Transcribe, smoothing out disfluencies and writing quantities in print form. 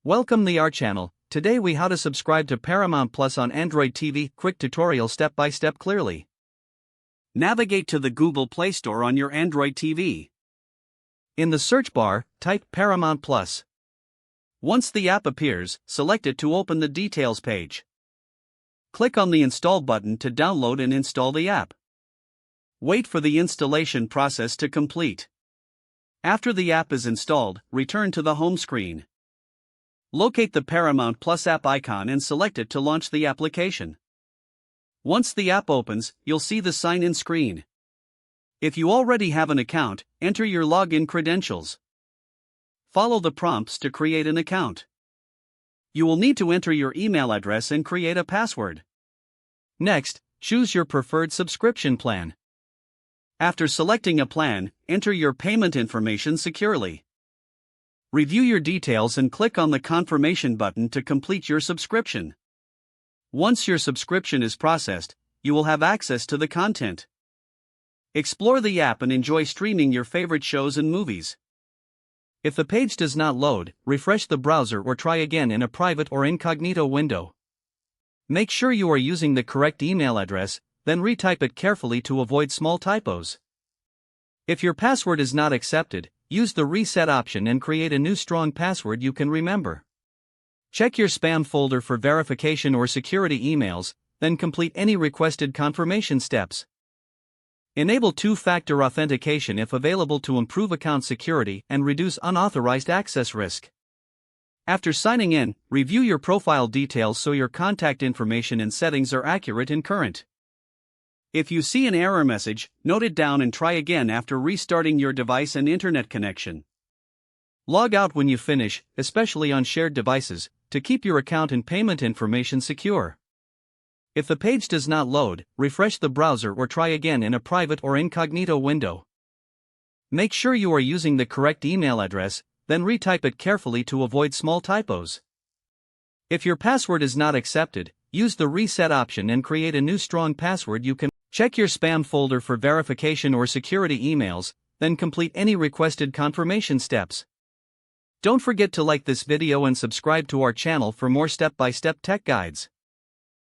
Welcome to our channel. Today we how to subscribe to Paramount Plus on Android TV. Quick tutorial step by step clearly. Navigate to the Google Play Store on your Android TV. In the search bar, type Paramount Plus. Once the app appears, select it to open the details page. Click on the Install button to download and install the app. Wait for the installation process to complete. After the app is installed, return to the home screen. Locate the Paramount Plus app icon and select it to launch the application. Once the app opens, you'll see the sign-in screen. If you already have an account, enter your login credentials. Follow the prompts to create an account. You will need to enter your email address and create a password. Next, choose your preferred subscription plan. After selecting a plan, enter your payment information securely. Review your details and click on the confirmation button to complete your subscription. Once your subscription is processed, you will have access to the content. Explore the app and enjoy streaming your favorite shows and movies. If the page does not load, refresh the browser or try again in a private or incognito window. Make sure you are using the correct email address, then retype it carefully to avoid small typos. If your password is not accepted, use the reset option and create a new strong password you can remember. Check your spam folder for verification or security emails, then complete any requested confirmation steps. Enable two-factor authentication if available to improve account security and reduce unauthorized access risk. After signing in, review your profile details so your contact information and settings are accurate and current. If you see an error message, note it down and try again after restarting your device and internet connection. Log out when you finish, especially on shared devices, to keep your account and payment information secure. If the page does not load, refresh the browser or try again in a private or incognito window. Make sure you are using the correct email address, then retype it carefully to avoid small typos. If your password is not accepted, use the reset option and create a new strong password you can. Check your spam folder for verification or security emails, then complete any requested confirmation steps. Don't forget to like this video and subscribe to our channel for more step-by-step tech guides.